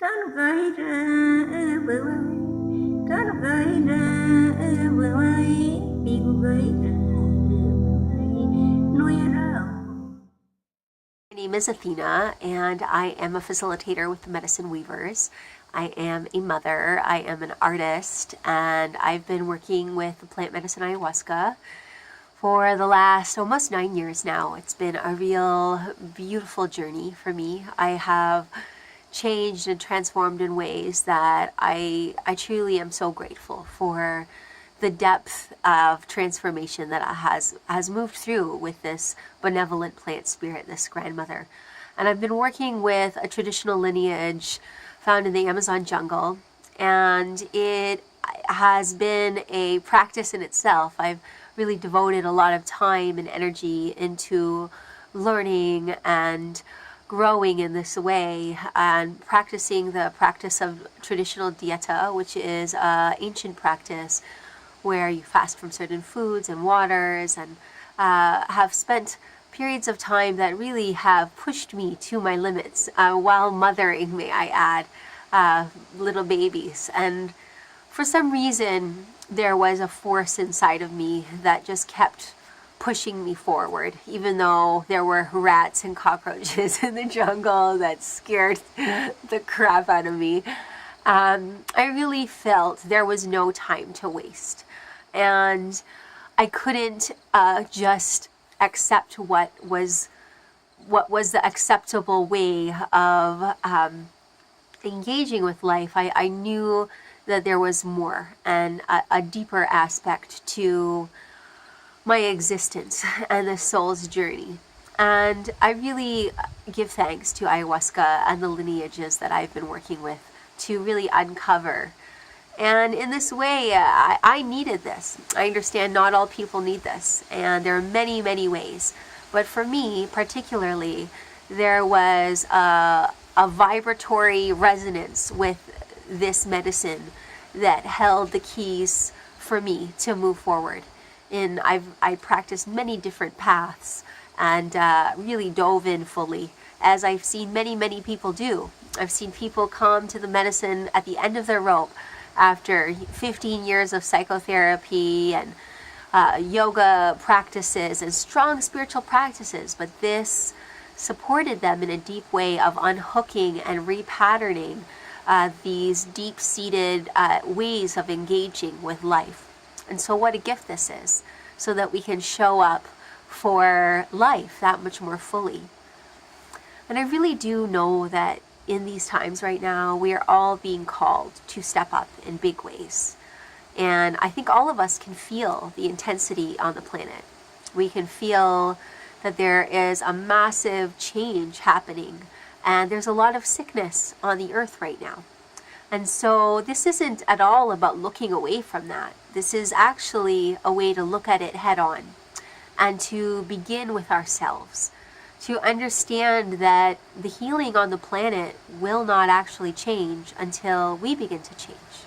Có lúc gợi ra bờ vai, có lúc gợi ra bờ vai, bị cô gợi ra bờ vai, nuôi rau. My name is Athena, and I am a facilitator with the Medicine Weavers. I am a mother, I am an artist, and I've been working with the plant medicine ayahuasca for the last almost 9 years now. It's been a real beautiful journey for me. I have changed and transformed in ways that I truly am so grateful for the depth of transformation that has moved through with this benevolent plant spirit, this grandmother. And I've been working with a traditional lineage found in the Amazon jungle, and it has been a practice in itself. I've really devoted a lot of time and energy into learning and growing in this way and practicing the practice of traditional dieta, which is an ancient practice where you fast from certain foods and waters, and have spent periods of time that really have pushed me to my limits while mothering, may I add, little babies. And for some reason, there was a force inside of me that just kept pushing me forward, even though there were rats and cockroaches in the jungle that scared the crap out of me. I really felt there was no time to waste. And I couldn't just accept what was the acceptable way of engaging with life. I knew that there was more and a deeper aspect to my existence and the soul's journey. And I really give thanks to ayahuasca and the lineages that I've been working with to really uncover. And in this way, I needed this. I understand not all people need this, and there are many, many ways. But for me, particularly, there was a vibratory resonance with this medicine that held the keys for me to move forward. And I practiced many different paths and really dove in fully, as I've seen many, many people do. I've seen people come to the medicine at the end of their rope after 15 years of psychotherapy and yoga practices and strong spiritual practices, but this supported them in a deep way of unhooking and repatterning these deep-seated ways of engaging with life. And so what a gift this is, so that we can show up for life that much more fully. And I really do know that in these times right now, we are all being called to step up in big ways. And I think all of us can feel the intensity on the planet. We can feel that there is a massive change happening, and there's a lot of sickness on the earth right now. And so this isn't at all about looking away from that. This is actually a way to look at it head on and to begin with ourselves, to understand that the healing on the planet will not actually change until we begin to change,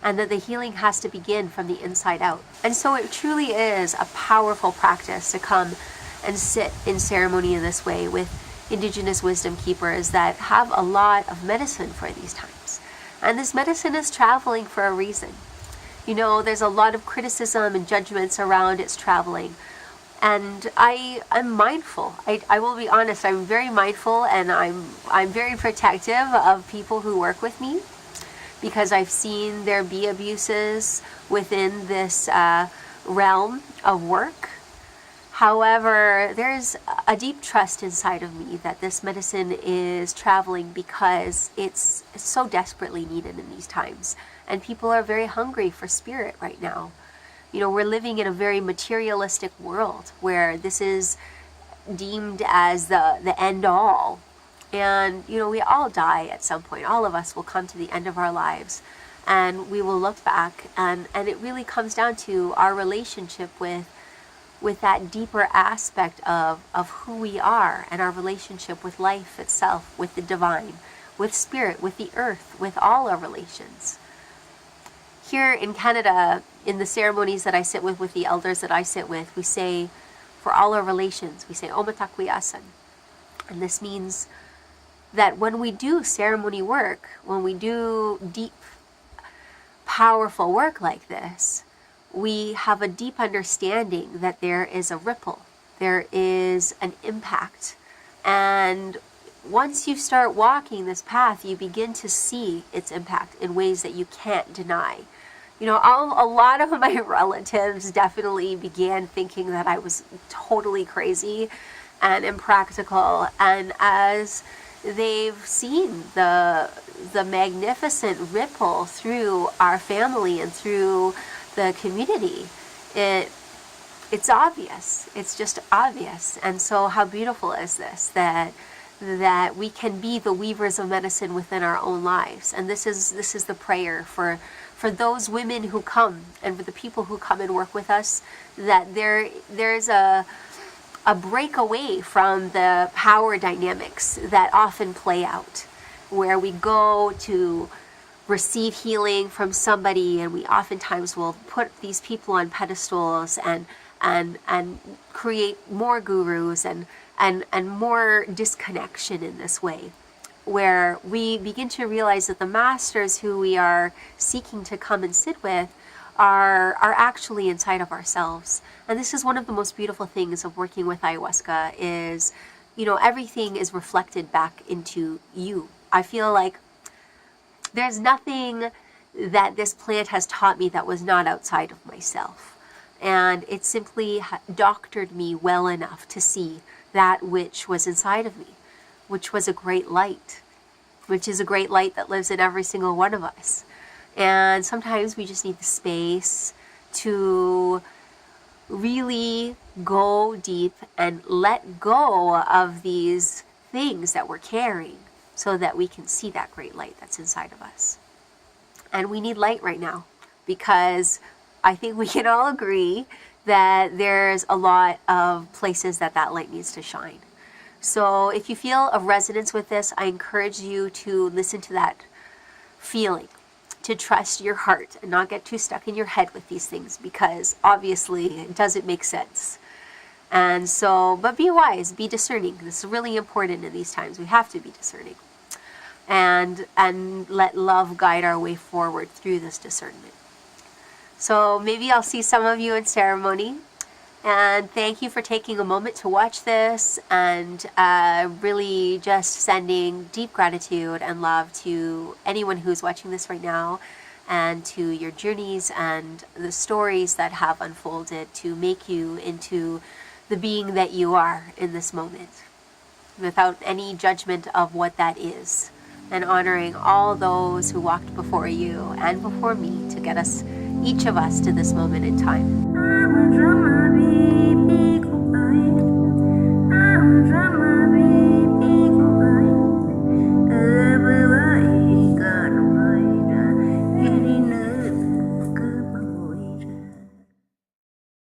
and that the healing has to begin from the inside out. And so it truly is a powerful practice to come and sit in ceremony in this way with indigenous wisdom keepers that have a lot of medicine for these times. And this medicine is traveling for a reason. You know, there's a lot of criticism and judgments around its traveling. And I'm mindful. I will be honest, I'm very mindful, and I'm very protective of people who work with me, because I've seen there be abuses within this realm of work. However, there's a deep trust inside of me that this medicine is traveling because it's so desperately needed in these times. And people are very hungry for spirit right now. You know, we're living in a very materialistic world where this is deemed as the end all. And, you know, we all die at some point. All of us will come to the end of our lives, and we will look back, and it really comes down to our relationship with that deeper aspect of who we are, and our relationship with life itself, with the divine, with spirit, with the earth, with all our relations. Here in Canada, in the ceremonies that I sit with the elders that I sit with, we say, for all our relations, we say Omatakwi Asan. And this means that when we do ceremony work, when we do deep, powerful work like this, we have a deep understanding that there is a ripple, there is an impact. And once you start walking this path, you begin to see its impact in ways that you can't deny. You know, a lot of my relatives definitely began thinking that I was totally crazy and impractical. And as they've seen the magnificent ripple through our family and through the community, it's obvious. It's just obvious. And so how beautiful is this, that we can be the weavers of medicine within our own lives. And this is the prayer for those women who come, and for the people who come and work with us, that there's a break away from the power dynamics that often play out, where we go to receive healing from somebody, and we oftentimes will put these people on pedestals and create more gurus and more disconnection in this way, where we begin to realize that the masters who we are seeking to come and sit with are actually inside of ourselves. And this is one of the most beautiful things of working with ayahuasca is, you know, everything is reflected back into you. I feel like there's nothing that this plant has taught me that was not outside of myself. And it simply doctored me well enough to see that which was inside of me, which was a great light, which is a great light that lives in every single one of us. And sometimes we just need the space to really go deep and let go of these things that we're carrying so that we can see that great light that's inside of us. And we need light right now, because I think we can all agree that there's a lot of places that light needs to shine. So if you feel a resonance with this, I encourage you to listen to that feeling, to trust your heart and not get too stuck in your head with these things, because obviously it doesn't make sense. And so, but be wise, be discerning. This is really important in these times. We have to be discerning. And let love guide our way forward through this discernment. So maybe I'll see some of you in ceremony. And thank you for taking a moment to watch this, and really just sending deep gratitude and love to anyone who's watching this right now, and to your journeys and the stories that have unfolded to make you into the being that you are in this moment, without any judgment of what that is, and honoring all those who walked before you and before me to get us, each of us, to this moment in time.